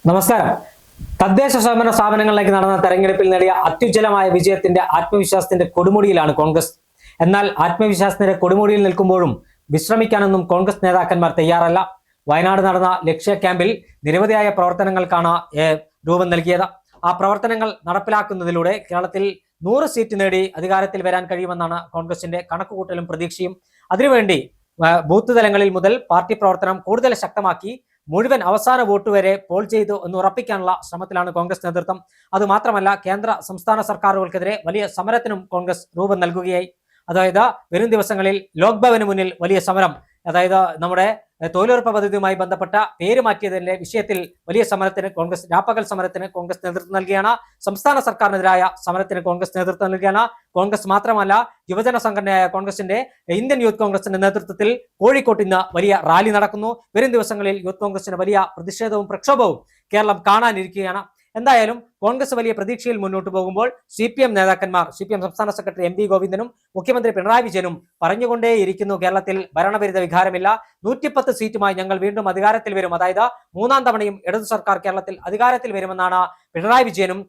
നമസ്കാരം. തദ്ദേശ സ്വയംഭരണ സ്ഥാപനങ്ങളിലേക്ക് നടന്ന തെരഞ്ഞെടുപ്പിൽ നേടിയ അത്യുജ്വലമായ വിജയത്തിന്റെ ആത്മവിശ്വാസത്തിന്റെ കൊടുമുടിയിലാണ് കോൺഗ്രസ്. എന്നാൽ ആത്മവിശ്വാസത്തിന്റെ കൊടുമുടിയിൽ നിൽക്കുമ്പോഴും വിശ്രമിക്കാനൊന്നും കോൺഗ്രസ് നേതാക്കന്മാർ തയ്യാറല്ല. വയനാട് നടന്ന ലക്ഷ്യ ക്യാമ്പിൽ നിരവധിയായ പ്രവർത്തനങ്ങൾക്കാണ് രൂപം നൽകിയത്. ആ പ്രവർത്തനങ്ങൾ നടപ്പിലാക്കുന്നതിലൂടെ കേരളത്തിൽ 100 സീറ്റ് നേടി അധികാരത്തിൽ വരാൻ കഴിയുമെന്നാണ് കോൺഗ്രസിന്റെ കണക്കുകൂട്ടലും പ്രതീക്ഷയും. അതിനുവേണ്ടി ബൂത്ത് തലങ്ങളിൽ മുതൽ പാർട്ടി പ്രവർത്തനം കൂടുതൽ ശക്തമാക്കി മുഴുവൻ അവസാന വോട്ട് വരെ പോൾ ചെയ്തു എന്ന് ഉറപ്പിക്കാനുള്ള ശ്രമത്തിലാണ് കോൺഗ്രസ് നേതൃത്വം. അതുമാത്രമല്ല, കേന്ദ്ര സംസ്ഥാന സർക്കാരുകൾക്കെതിരെ വലിയ സമരത്തിനും കോൺഗ്രസ് രൂപം നൽകുകയായി. അതായത് വരും ദിവസങ്ങളിൽ ലോക് ഭവന് മുന്നിൽ വലിയ സമരം, അതായത് നമ്മുടെ തൊഴിലുറപ്പ് പദ്ധതിയുമായി ബന്ധപ്പെട്ട പേര് മാറ്റിയതിന്റെ വിഷയത്തിൽ വലിയ സമരത്തിന് കോൺഗ്രസ്, രാപ്പകൽ സമരത്തിന് കോൺഗ്രസ് നേതൃത്വം നൽകുകയാണ്. സംസ്ഥാന സർക്കാരിനെതിരായ സമരത്തിന് കോൺഗ്രസ് നേതൃത്വം നൽകുകയാണ്. കോൺഗ്രസ് മാത്രമല്ല, യുവജന സംഘടനയായ കോൺഗ്രസിന്റെ ഇന്ത്യൻ യൂത്ത് കോൺഗ്രസിന്റെ നേതൃത്വത്തിൽ കോഴിക്കോട്ട് ഇന്ന് വലിയ റാലി നടക്കുന്നു. വരും ദിവസങ്ങളിൽ യൂത്ത് കോൺഗ്രസിന് വലിയ പ്രതിഷേധവും പ്രക്ഷോഭവും കേരളം കാണാനിരിക്കുകയാണ്. എന്തായാലും കോൺഗ്രസ് വലിയ പ്രതീക്ഷയിൽ മുന്നോട്ട് പോകുമ്പോൾ CPM നേതാക്കന്മാർ, CPM സംസ്ഥാന സെക്രട്ടറി MV ഗോവിന്ദനും മുഖ്യമന്ത്രി പിണറായി വിജയനും പറഞ്ഞുകൊണ്ടേയിരിക്കുന്നു, കേരളത്തിൽ ഭരണവിരുദ്ധ വികാരമില്ല, 110 സീറ്റുമായി ഞങ്ങൾ വീണ്ടും അധികാരത്തിൽ വരും. അതായത് 3ാം തവണയും ഇടതു സർക്കാർ കേരളത്തിൽ അധികാരത്തിൽ വരുമെന്നാണ് പിണറായി വിജയനും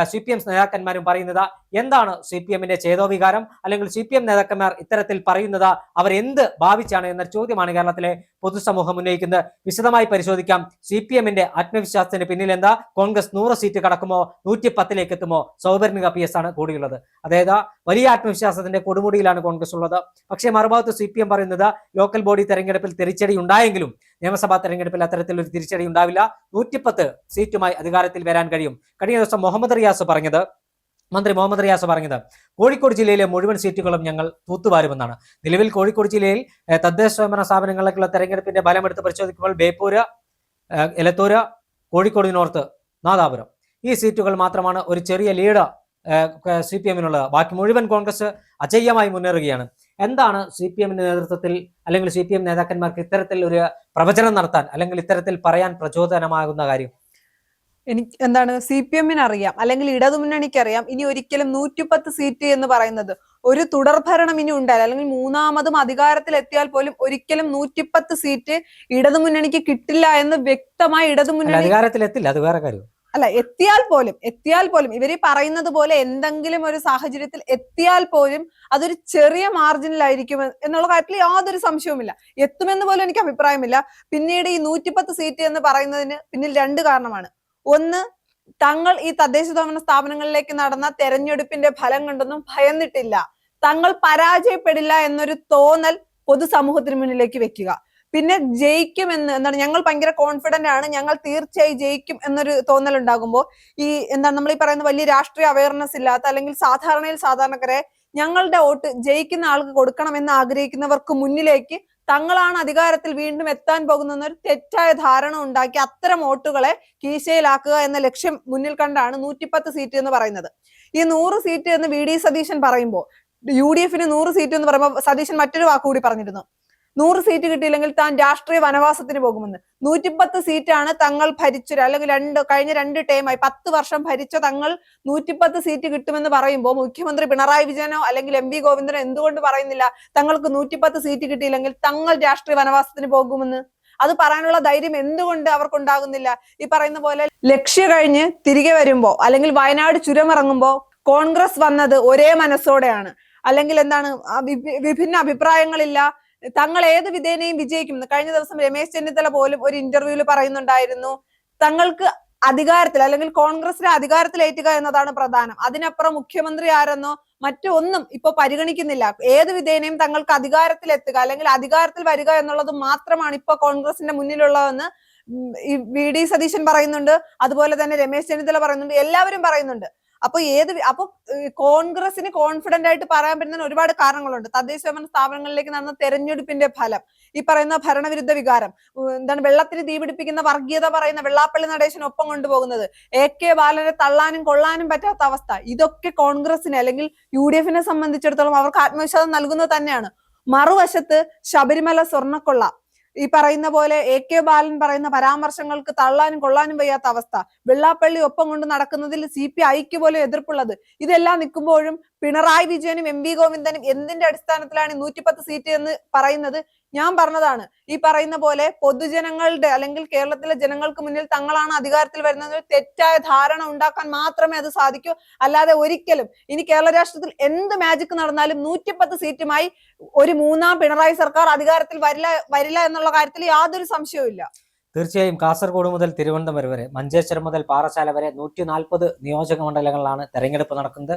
CPM നേതാക്കന്മാരും പറയുന്നത്. എന്താണ് CPMന്റെ ചേതോവികാരം, അല്ലെങ്കിൽ CPM നേതാക്കന്മാർ ഇത്തരത്തിൽ പറയുന്നത് അവർ എന്ത് ഭാവിച്ചാണ് എന്ന ചോദ്യമാണ് കേരളത്തിലെ പൊതുസമൂഹം ഉന്നയിക്കുന്നത്. വിശദമായി പരിശോധിക്കാം. CPMന്റെ ആത്മവിശ്വാസത്തിന് പിന്നിൽ എന്താ? കോൺഗ്രസ് 100 സീറ്റ് കടക്കുമോ, 110ലേക്ക് എത്തുമോ? സൗപർണിക PS ആണ് കൂടിയുള്ളത്. അതായത് വലിയ ആത്മവിശ്വാസത്തിന്റെ കൊടുമുടിയിലാണ് കോൺഗ്രസ് ഉള്ളത്. പക്ഷേ മറുഭാഗത്ത് CPM പറയുന്നത് ലോക്കൽ ബോഡി തെരഞ്ഞെടുപ്പിൽ തിരിച്ചടി ഉണ്ടായെങ്കിലും നിയമസഭാ തെരഞ്ഞെടുപ്പിൽ അത്തരത്തിലൊരു തിരിച്ചടി ഉണ്ടാവില്ല, 110 സീറ്റുമായി അധികാരത്തിൽ വരാൻ കഴിയും. കഴിഞ്ഞ ദിവസം മന്ത്രി മുഹമ്മദ് റിയാസ് പറഞ്ഞത് കോഴിക്കോട് ജില്ലയിലെ മുഴുവൻ സീറ്റുകളും ഞങ്ങൾ തൂത്തുവാരുമെന്നാണ്. നിലവിൽ കോഴിക്കോട് ജില്ലയിൽ തദ്ദേശ സ്വയംഭരണ സ്ഥാപനങ്ങളിലേക്കുള്ള തെരഞ്ഞെടുപ്പിന്റെ ഫലമെടുത്ത് പരിശോധിക്കുമ്പോൾ ബേപ്പൂര്, എലത്തൂര്, കോഴിക്കോട് നോർത്ത്, നാദാപുരം ഈ സീറ്റുകൾ മാത്രമാണ് ഒരു ചെറിയ ലീഡ് CPMനുള്ളത്. ബാക്കി മുഴുവൻ കോൺഗ്രസ് അജയ്യമായി മുന്നേറുകയാണ്. എന്താണ് CPMന്റെ നേതൃത്വത്തിൽ അല്ലെങ്കിൽ CPM നേതാക്കന്മാർക്ക് ഇത്തരത്തിൽ ഒരു പ്രവചനം നടത്താൻ അല്ലെങ്കിൽ ഇത്തരത്തിൽ പറയാൻ പ്രചോദനമാകുന്ന കാര്യം? എന്താണ്, CPMന് അറിയാം, അല്ലെങ്കിൽ ഇടതുമുന്നണിക്ക് അറിയാം, ഇനി ഒരിക്കലും 110 സീറ്റ് എന്ന് പറയുന്നത് ഒരു തുടർഭരണം ഇനി ഉണ്ടായാൽ, അല്ലെങ്കിൽ 3ാമതും അധികാരത്തിൽ എത്തിയാൽ പോലും ഒരിക്കലും 110 സീറ്റ് ഇടതുമുന്നണിക്ക് കിട്ടില്ല എന്ന് വ്യക്തമായി ഇടതുമുന്നണി അധികാരത്തിൽ എത്തില്ല, അത് വേറെ കാര്യം അല്ല. എത്തിയാൽ പോലും ഇവര് പറയുന്നത് പോലെ എന്തെങ്കിലും ഒരു സാഹചര്യത്തിൽ എത്തിയാൽ പോലും അതൊരു ചെറിയ മാർജിനിലായിരിക്കും എന്നുള്ള കാര്യത്തിൽ യാതൊരു സംശയവുമില്ല. എത്തുമെന്ന് പോലും എനിക്ക് അഭിപ്രായമില്ല. പിന്നീട് ഈ 110 സീറ്റ് എന്ന് പറയുന്നതിന് പിന്നിൽ 2 കാരണമാണ്. ഒന്ന്, തങ്ങൾ ഈ തദ്ദേശ സ്വയംഭരണ സ്ഥാപനങ്ങളിലേക്ക് നടന്ന തെരഞ്ഞെടുപ്പിന്റെ ഫലം കൊണ്ടൊന്നും ഭയന്നിട്ടില്ല. തങ്ങൾ പരാജയപ്പെടില്ല എന്നൊരു തോന്നൽ പൊതുസമൂഹത്തിന് മുന്നിലേക്ക് വെക്കുക. പിന്നെ ജയിക്കുമെന്ന്, ഞങ്ങൾ ഭയങ്കര കോൺഫിഡന്റ് ആണ്, ഞങ്ങൾ തീർച്ചയായും ജയിക്കും എന്നൊരു തോന്നൽ ഉണ്ടാകുമ്പോൾ നമ്മൾ ഈ പറയുന്ന വലിയ രാഷ്ട്രീയ അവയർനെസ് ഇല്ലാത്ത, അല്ലെങ്കിൽ സാധാരണക്കാരെ ഞങ്ങളുടെ വോട്ട് ജയിക്കുന്ന ആൾക്ക് കൊടുക്കണമെന്ന് ആഗ്രഹിക്കുന്നവർക്ക് മുന്നിലേക്ക് തങ്ങളാണ് അധികാരത്തിൽ വീണ്ടും എത്താൻ പോകുന്ന ഒരു തെറ്റായ ധാരണ ഉണ്ടാക്കി അത്തരം വോട്ടുകളെ കീശയിലാക്കുക എന്ന ലക്ഷ്യം മുന്നിൽ കണ്ടാണ് 110 സീറ്റ് എന്ന് പറയുന്നത്. ഈ 100 സീറ്റ് എന്ന് VD സതീശൻ പറയുമ്പോൾ, UDFന് 100 സീറ്റ് എന്ന് പറയുമ്പോൾ സതീശൻ മറ്റൊരു വാക്കുകൂടി പറഞ്ഞിരുന്നു, 100 സീറ്റ് കിട്ടിയില്ലെങ്കിൽ താൻ രാഷ്ട്രീയ വനവാസത്തിന് പോകുമെന്ന്. 110 സീറ്റാണ് തങ്ങൾ ഭരിച്ചത്, അല്ലെങ്കിൽ കഴിഞ്ഞ 2 ടേമായി 10 വർഷം ഭരിച്ച തങ്ങൾ 110 സീറ്റ് കിട്ടുമെന്ന് പറയുമ്പോൾ മുഖ്യമന്ത്രി പിണറായി വിജയനോ അല്ലെങ്കിൽ MV ഗോവിന്ദനോ എന്തുകൊണ്ട് പറയുന്നില്ല തങ്ങൾക്ക് 110 സീറ്റ് കിട്ടിയില്ലെങ്കിൽ തങ്ങൾ രാഷ്ട്രീയ വനവാസത്തിന് പോകുമെന്ന്? അത് പറയാനുള്ള ധൈര്യം എന്തുകൊണ്ട് അവർക്കുണ്ടാകുന്നില്ല? ഈ പറയുന്ന പോലെ ലക്ഷ്യം കഴിഞ്ഞ് തിരികെ വരുമ്പോ, അല്ലെങ്കിൽ വയനാട് ചുരമിറങ്ങുമ്പോ കോൺഗ്രസ് വന്നത് ഒരേ മനസ്സോടെയാണ്, അല്ലെങ്കിൽ വിഭിന്ന അഭിപ്രായങ്ങളില്ല, തങ്ങൾ ഏത് വിധേനയും വിജയിക്കും. കഴിഞ്ഞ ദിവസം രമേശ് ചെന്നിത്തല പോലും ഒരു ഇന്റർവ്യൂവിൽ പറയുന്നുണ്ടായിരുന്നു, തങ്ങൾക്ക് അധികാരത്തിൽ, അല്ലെങ്കിൽ കോൺഗ്രസിനെ അധികാരത്തിലേറ്റുക എന്നതാണ് പ്രധാനം, അതിനപ്പുറം മുഖ്യമന്ത്രി ആരെന്നോ മറ്റൊന്നും ഇപ്പൊ പരിഗണിക്കുന്നില്ല, ഏത് വിധേനയും തങ്ങൾക്ക് അധികാരത്തിൽ എത്തുക അല്ലെങ്കിൽ അധികാരത്തിൽ വരിക എന്നുള്ളത് മാത്രമാണ് ഇപ്പൊ കോൺഗ്രസിന്റെ മുന്നിലുള്ളതെന്ന് ഈ VD സതീശൻ പറയുന്നുണ്ട്. അതുപോലെ തന്നെ രമേശ് ചെന്നിത്തല പറയുന്നുണ്ട്, എല്ലാവരും പറയുന്നുണ്ട്. അപ്പൊ കോൺഗ്രസിന് കോൺഫിഡന്റ് ആയിട്ട് പറയാൻ പറ്റുന്ന ഒരുപാട് കാരണങ്ങളുണ്ട്. തദ്ദേശ സ്വയംഭരണ സ്ഥാപനങ്ങളിലേക്ക് നടന്ന തെരഞ്ഞെടുപ്പിന്റെ ഫലം, ഈ പറയുന്ന ഭരണവിരുദ്ധ വികാരം, വെള്ളത്തിന് തീപിടിപ്പിക്കുന്ന വർഗീയത പറയുന്ന വെള്ളാപ്പള്ളി നടേശൻ ഒപ്പം കൊണ്ടുപോകുന്നത്, AK ബാലനെ തള്ളാനും കൊള്ളാനും പറ്റാത്ത അവസ്ഥ, ഇതൊക്കെ കോൺഗ്രസിനെ അല്ലെങ്കിൽ UDFനെ സംബന്ധിച്ചിടത്തോളം അവർക്ക് ആത്മവിശ്വാസം നൽകുന്നത് തന്നെയാണ്. മറുവശത്ത് ശബരിമല സ്വർണ്ണക്കൊള്ള, ഈ പറയുന്ന പോലെ AK ബാലൻ പറയുന്ന പരാമർശങ്ങൾക്ക് തള്ളാനും കൊള്ളാനും വയ്യാത്ത അവസ്ഥ, വെള്ളാപ്പള്ളി ഒപ്പം കൊണ്ട് നടക്കുന്നതിൽ CPIക്ക് പോലും എതിർപ്പുള്ളത്, ഇതെല്ലാം നിൽക്കുമ്പോഴും പിണറായി വിജയനും MV ഗോവിന്ദനും എന്തിന്റെ അടിസ്ഥാനത്തിലാണ് 110 സീറ്റ് എന്ന് പറയുന്നത്? ഞാൻ പറഞ്ഞതാണ്, ഈ പറയുന്ന പോലെ പൊതുജനങ്ങളുടെ അല്ലെങ്കിൽ കേരളത്തിലെ ജനങ്ങൾക്ക് മുന്നിൽ തങ്ങളാണ് അധികാരത്തിൽ വരുന്നത് തെറ്റായ ധാരണ ഉണ്ടാക്കാൻ മാത്രമേ അത് സാധിക്കൂ. അല്ലാതെ ഒരിക്കലും ഇനി കേരള രാഷ്ട്രത്തിൽ എന്ത് മാജിക് നടന്നാലും 110 സീറ്റുമായി ഒരു മൂന്നാം പിണറായി സർക്കാർ അധികാരത്തിൽ വരില്ല എന്നുള്ള കാര്യത്തിൽ യാതൊരു സംശയവും ഇല്ല. തീർച്ചയായും കാസർഗോഡ് മുതൽ തിരുവനന്തപുരം വരെ, മഞ്ചേശ്വരം മുതൽ പാറശാല വരെ 140 നിയോജക മണ്ഡലങ്ങളിലാണ് തെരഞ്ഞെടുപ്പ് നടക്കുന്നത്.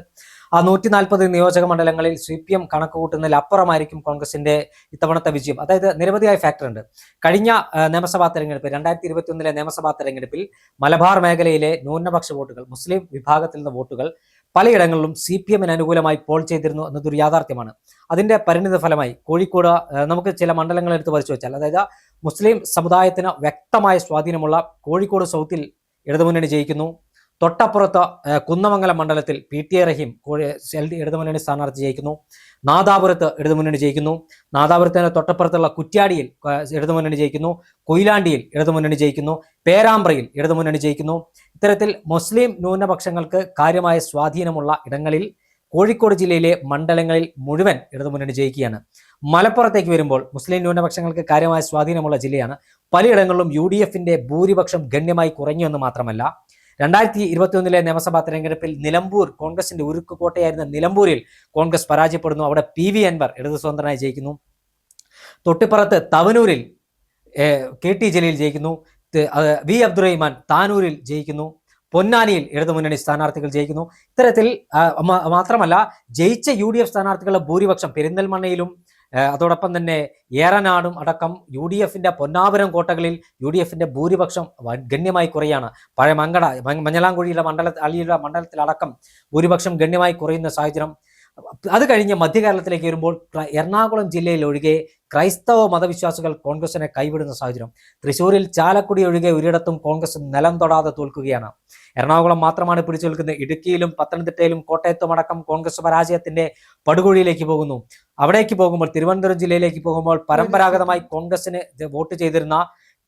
ആ 140 നിയോജക മണ്ഡലങ്ങളിൽ CPM കണക്ക് കൂട്ടുന്നതിൽ അപ്പുറമായിരിക്കും കോൺഗ്രസിന്റെ ഇത്തവണത്തെ വിജയം. അതായത് നിരവധിയായ ഫാക്ടർ ഉണ്ട്. കഴിഞ്ഞ നിയമസഭാ തെരഞ്ഞെടുപ്പ് 2021 നിയമസഭാ തെരഞ്ഞെടുപ്പിൽ മലബാർ മേഖലയിലെ ന്യൂനപക്ഷ വോട്ടുകൾ, മുസ്ലിം വിഭാഗത്തിൽ നിന്ന് വോട്ടുകൾ പലയിടങ്ങളിലും CPM-ന് അനുകൂലമായി പോൾ ചെയ്തിരുന്നു എന്നതൊരു യാഥാർത്ഥ്യമാണ്. അതിന്റെ പരിണിത ഫലമായി കോഴിക്കോട് നമുക്ക് ചില മണ്ഡലങ്ങൾ എടുത്ത് പരിശോധിച്ചാൽ, അതായത് മുസ്ലിം സമുദായത്തിന് വ്യക്തമായ സ്വാധീനമുള്ള കോഴിക്കോട് സൗത്തിൽ ഇടതുമുന്നണി ജയിക്കുന്നു. തൊട്ടപ്പുറത്ത് കുന്നമംഗലം മണ്ഡലത്തിൽ PTA റഹീം ഇടതുമുന്നണി സ്ഥാനാർത്ഥി ജയിക്കുന്നു. നാദാപുരത്ത് ഇടതുമുന്നണി ജയിക്കുന്നു. നാദാപുരത്തിന് തൊട്ടപ്പുറത്തുള്ള കുറ്റ്യാടിയിൽ ഇടതുമുന്നണി ജയിക്കുന്നു. കൊയിലാണ്ടിയിൽ ഇടതുമുന്നണി ജയിക്കുന്നു. പേരാമ്പ്രയിൽ ഇടതുമുന്നണി ജയിക്കുന്നു. ഇത്തരത്തിൽ മുസ്ലിം ന്യൂനപക്ഷങ്ങൾക്ക് കാര്യമായ സ്വാധീനമുള്ള ഇടങ്ങളിൽ കോഴിക്കോട് ജില്ലയിലെ മണ്ഡലങ്ങളിൽ മുഴുവൻ ഇടതുമുന്നണി ജയിക്കുകയാണ്. മലപ്പുറത്തേക്ക് വരുമ്പോൾ മുസ്ലിം ന്യൂനപക്ഷങ്ങൾക്ക് കാര്യമായ സ്വാധീനമുള്ള ജില്ലയാണ്. പലയിടങ്ങളിലും UDF-ന്റെ ഭൂരിപക്ഷം ഗണ്യമായി കുറഞ്ഞു എന്ന് മാത്രമല്ല, 2021 നിയമസഭാ തെരഞ്ഞെടുപ്പിൽ നിലമ്പൂർ, കോൺഗ്രസിന്റെ ഉരുക്കുകോട്ടയായിരുന്ന നിലമ്പൂരിൽ കോൺഗ്രസ് പരാജയപ്പെടുന്നു. അവിടെ PV അൻവർ ഇടതു സ്വതന്ത്രനായി ജയിക്കുന്നു. തൊട്ടിപ്പുറത്ത് തവനൂരിൽ KT ജലീൽ ജയിക്കുന്നു. V അബ്ദുറഹിമാൻ താനൂരിൽ ജയിക്കുന്നു. പൊന്നാനിയിൽ ഇടതുമുന്നണി സ്ഥാനാർത്ഥികൾ ജയിക്കുന്നു. ഇത്തരത്തിൽ മാത്രമല്ല, ജയിച്ച UDF സ്ഥാനാർത്ഥികളുടെ ഭൂരിപക്ഷം പെരിന്തൽമണ്ണയിലും അതോടൊപ്പം തന്നെ ഏറനാടും അടക്കം UDF-ന്റെ പൊന്നാപുരം കോട്ടകളിൽ UDF-ന്റെ ഭൂരിപക്ഷം ഗണ്യമായി കുറയാണ്. പഴയ മഞ്ഞളാംകുഴിയിലെ മണ്ഡലത്തിലടക്കം ഭൂരിപക്ഷം ഗണ്യമായി കുറയുന്ന സാഹചര്യം. അത് കഴിഞ്ഞ് മധ്യകേരളത്തിലേക്ക് വരുമ്പോൾ എറണാകുളം ജില്ലയിൽ ഒഴികെ ക്രൈസ്തവ മതവിശ്വാസികൾ കോൺഗ്രസിനെ കൈവിടുന്ന സാഹചര്യം. തൃശ്ശൂരിൽ ചാലക്കുടി ഒഴികെ ഒരിടത്തും കോൺഗ്രസ് നിലം തൊടാതെ തോൽക്കുകയാണ്. എറണാകുളം മാത്രമാണ് പിടിച്ചു നിൽക്കുന്നത്. ഇടുക്കിയിലും പത്തനംതിട്ടയിലും കോട്ടയത്തും അടക്കം കോൺഗ്രസ് പരാജയത്തിന്റെ പടുകുഴിയിലേക്ക് പോകുന്നു. അവിടേക്ക് പോകുമ്പോൾ, തിരുവനന്തപുരം ജില്ലയിലേക്ക് പോകുമ്പോൾ, പരമ്പരാഗതമായി കോൺഗ്രസിന് വോട്ട് ചെയ്തിരുന്ന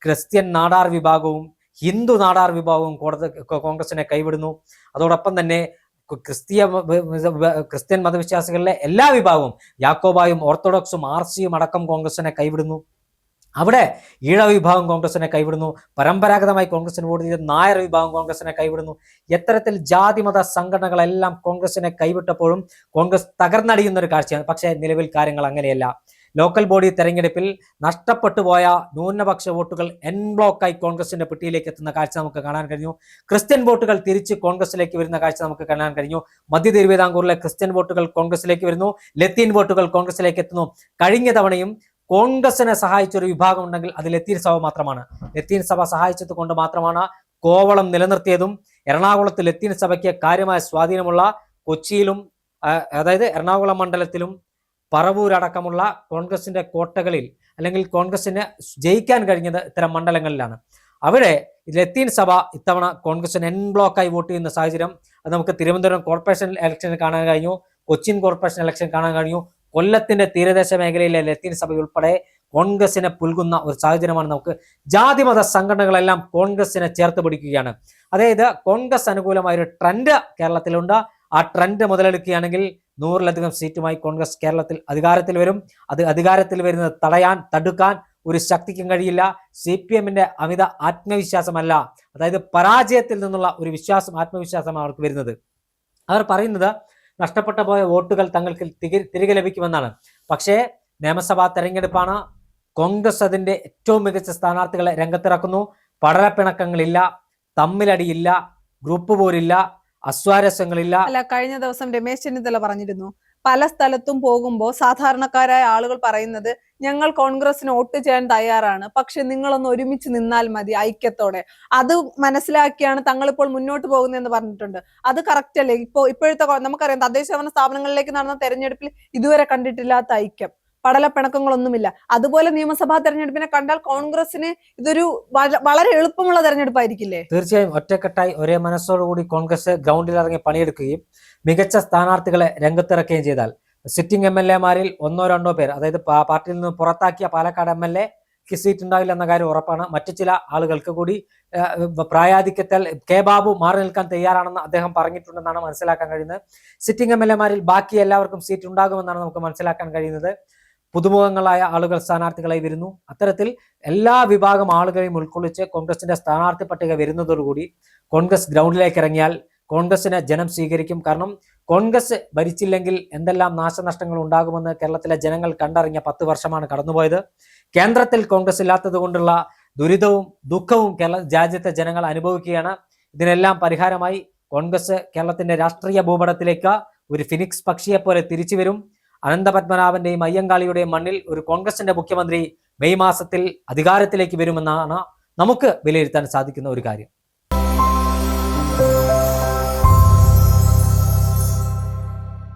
ക്രിസ്ത്യൻ നാടാർ വിഭാഗവും ഹിന്ദു നാടാർ വിഭാഗവും കോൺഗ്രസിനെ കൈവിടുന്നു. അതോടൊപ്പം തന്നെ ക്രിസ്ത്യൻ മതവിശ്വാസികളിലെ എല്ലാ വിഭാഗവും, യാക്കോബായും ഓർത്തഡോക്സും RC-യും അടക്കം കോൺഗ്രസിനെ കൈവിടുന്നു. അവിടെ ഈഴ വിഭാഗം കോൺഗ്രസിനെ കൈവിടുന്നു. പരമ്പരാഗതമായി കോൺഗ്രസിന് വോട്ട് ചെയ്ത നായർ വിഭാഗം കോൺഗ്രസിനെ കൈവിടുന്നു. എത്തരത്തിൽ ജാതിമത സംഘടനകളെല്ലാം കോൺഗ്രസിനെ കൈവിട്ടപ്പോഴും കോൺഗ്രസ് തകർന്നടിയുന്ന ഒരു കാഴ്ചയാണ്. പക്ഷേ നിലവിൽ കാര്യങ്ങൾ അങ്ങനെയല്ല. ലോക്കൽ ബോഡി തെരഞ്ഞെടുപ്പിൽ നഷ്ടപ്പെട്ടു പോയ ന്യൂനപക്ഷ വോട്ടുകൾ എൻ ബ്ലോക്കായി കോൺഗ്രസിന്റെ പെട്ടിയിലേക്ക് എത്തുന്ന കാഴ്ച നമുക്ക് കാണാൻ കഴിഞ്ഞു. ക്രിസ്ത്യൻ വോട്ടുകൾ തിരിച്ച് കോൺഗ്രസിലേക്ക് വരുന്ന കാഴ്ച നമുക്ക് കാണാൻ കഴിഞ്ഞു. മധ്യ തിരുവിതാംകൂറിലെ ക്രിസ്ത്യൻ വോട്ടുകൾ കോൺഗ്രസിലേക്ക് വരുന്നു. ലത്തീൻ വോട്ടുകൾ കോൺഗ്രസിലേക്ക് എത്തുന്നു. കഴിഞ്ഞ തവണയും കോൺഗ്രസിനെ സഹായിച്ചൊരു വിഭാഗം ഉണ്ടെങ്കിൽ അത് ലത്തീൻ സഭ മാത്രമാണ്. ലത്തീൻ സഭ സഹായിച്ചത് കൊണ്ട് മാത്രമാണ് കോവളം നിലനിർത്തിയതും. എറണാകുളത്ത് ലത്തീൻ സഭയ്ക്ക് കാര്യമായ സ്വാധീനമുള്ള കൊച്ചിയിലും, അതായത് എറണാകുളം മണ്ഡലത്തിലും പറവൂരടക്കമുള്ള കോൺഗ്രസിന്റെ കോട്ടകളിൽ അല്ലെങ്കിൽ കോൺഗ്രസിന് ജയിക്കാൻ കഴിഞ്ഞത് ഇത്തരം മണ്ഡലങ്ങളിലാണ്. അവിടെ ലത്തീൻ സഭ ഇത്തവണ കോൺഗ്രസിന് എൻ ബ്ലോക്കായി വോട്ട് ചെയ്യുന്ന സാഹചര്യം അത് നമുക്ക് തിരുവനന്തപുരം കോർപ്പറേഷൻ ഇലക്ഷനിൽ കാണാൻ കഴിഞ്ഞു. കൊച്ചിൻ കോർപ്പറേഷൻ ഇലക്ഷൻ കാണാൻ കഴിഞ്ഞു. കൊല്ലത്തിന്റെ തീരദേശ മേഖലയിലെ ലത്തീൻ സഭ ഉൾപ്പെടെ കോൺഗ്രസിനെ പുൽകുന്ന ഒരു സാഹചര്യമാണ് നമുക്ക്. ജാതിമത സംഘടനകളെല്ലാം കോൺഗ്രസിനെ ചേർത്ത് പിടിക്കുകയാണ്. അതായത് കോൺഗ്രസ് അനുകൂലമായ ഒരു ട്രെൻഡ് കേരളത്തിലുണ്ട്. ആ ട്രെൻഡ് മുതലെടുക്കുകയാണെങ്കിൽ 100-ലധികം സീറ്റുമായി കോൺഗ്രസ് കേരളത്തിൽ അധികാരത്തിൽ വരും. അത് അധികാരത്തിൽ വരുന്നത് തടുക്കാൻ ഒരു ശക്തിക്കും കഴിയില്ല. CPM-ന്റെ അമിത ആത്മവിശ്വാസമല്ല, അതായത് പരാജയത്തിൽ നിന്നുള്ള ഒരു ആത്മവിശ്വാസമാണ് അവർക്ക് വരുന്നത്. അവർ പറയുന്നത് നഷ്ടപ്പെട്ട പോയ വോട്ടുകൾ തങ്ങൾക്ക് തിരികെ ലഭിക്കുമെന്നാണ്. പക്ഷേ നിയമസഭാ തെരഞ്ഞെടുപ്പാണ്. കോൺഗ്രസ് അതിന്റെ ഏറ്റവും മികച്ച സ്ഥാനാർത്ഥികളെ രംഗത്തിറക്കുന്നു. പടലപ്പിണക്കങ്ങളില്ല, തമ്മിലടിയില്ല, ഗ്രൂപ്പ് പോരില്ല, അസ്വാരസ്യങ്ങളില്ല. അല്ല, കഴിഞ്ഞ ദിവസം രമേശ് ചെന്നിത്തല പറഞ്ഞിരുന്നു, പല സ്ഥലത്തും പോകുമ്പോൾ സാധാരണക്കാരായ ആളുകൾ പറയുന്നത് ഞങ്ങൾ കോൺഗ്രസിന് വോട്ട് ചെയ്യാൻ തയ്യാറാണ്, പക്ഷെ നിങ്ങളൊന്ന് ഒരുമിച്ച് നിന്നാൽ മതി ഐക്യത്തോടെ. അത് മനസ്സിലാക്കിയാണ് തങ്ങൾ ഇപ്പോൾ മുന്നോട്ട് പോകുന്നതെന്ന് പറഞ്ഞിട്ടുണ്ട്. അത് കറക്റ്റ് അല്ലേ? ഇപ്പോഴത്തെ നമുക്കറിയാം, തദ്ദേശ ഭരണ സ്ഥാപനങ്ങളിലേക്ക് നടന്ന തെരഞ്ഞെടുപ്പിൽ ഇതുവരെ കണ്ടിട്ടില്ലാത്ത ഐക്യം, പടലപ്പിണക്കങ്ങളൊന്നുമില്ല. അതുപോലെ നിയമസഭാ തെരഞ്ഞെടുപ്പിനെ കണ്ടാൽ കോൺഗ്രസിന് ഇതൊരു വളരെ എളുപ്പമുള്ള തെരഞ്ഞെടുപ്പായിരിക്കില്ലേ? തീർച്ചയായും ഒറ്റക്കെട്ടായി ഒരേ മനസ്സോടുകൂടി കോൺഗ്രസ് ഗ്രൗണ്ടിൽ ഇറങ്ങി പണിയെടുക്കുകയും മികച്ച സ്ഥാനാർത്ഥികളെ രംഗത്തിറക്കുകയും ചെയ്താൽ സിറ്റിംഗ് MLA-മാരിൽ 1-2 പേർ, അതായത് പാർട്ടിയിൽ നിന്ന് പുറത്താക്കിയ പാലക്കാട് MLA-ക്ക് സീറ്റ് ഉണ്ടാവില്ല എന്ന കാര്യം ഉറപ്പാണ്. മറ്റു ചില ആളുകൾക്ക് കൂടി പ്രായാധിക്യത്താൽ K ബാബു മാറി നിൽക്കാൻ തയ്യാറാണെന്ന് അദ്ദേഹം പറഞ്ഞിട്ടുണ്ടെന്നാണ് മനസ്സിലാക്കാൻ കഴിയുന്നത്. സിറ്റിംഗ് MLA-മാരിൽ ബാക്കി എല്ലാവർക്കും സീറ്റ് ഉണ്ടാകുമെന്നാണ് നമുക്ക് മനസ്സിലാക്കാൻ കഴിയുന്നത്. പുതുമുഖങ്ങളായ ആളുകൾ സ്ഥാനാർത്ഥികളായി വരുന്നു. അത്തരത്തിൽ എല്ലാ വിഭാഗം ആളുകളെയും ഉൾക്കൊള്ളിച്ച് കോൺഗ്രസിന്റെ സ്ഥാനാർത്ഥി പട്ടിക വരുന്നതോടുകൂടി കോൺഗ്രസ് ഗ്രൗണ്ടിലേക്ക് ഇറങ്ങിയാൽ കോൺഗ്രസിനെ ജനം സ്വീകരിക്കും. കാരണം കോൺഗ്രസ് ഭരിച്ചില്ലെങ്കിൽ എന്തെല്ലാം നാശനഷ്ടങ്ങൾ ഉണ്ടാകുമെന്ന് കേരളത്തിലെ ജനങ്ങൾ കണ്ടറിഞ്ഞ 10 വർഷമാണ് കടന്നുപോയത്. കേന്ദ്രത്തിൽ കോൺഗ്രസ് ഇല്ലാത്തത് കൊണ്ടുള്ള ദുരിതവും ദുഃഖവും രാജ്യത്തെ ജനങ്ങൾ അനുഭവിക്കുകയാണ്. ഇതിനെല്ലാം പരിഹാരമായി കോൺഗ്രസ് കേരളത്തിന്റെ രാഷ്ട്രീയ ഭൂപടത്തിലേക്ക് ഒരു ഫിനിക്സ് പക്ഷിയെ പോലെ തിരിച്ചു വരും. അനന്തപത്മനാഭന്റെയും അയ്യങ്കാളിയുടെയും മണ്ണിൽ ഒരു കോൺഗ്രസിന്റെ മുഖ്യമന്ത്രി മെയ് മാസത്തിൽ അധികാരത്തിലേക്ക് വരുമെന്നാണ് നമുക്ക് വിലയിരുത്താൻ സാധിക്കുന്ന ഒരു കാര്യം.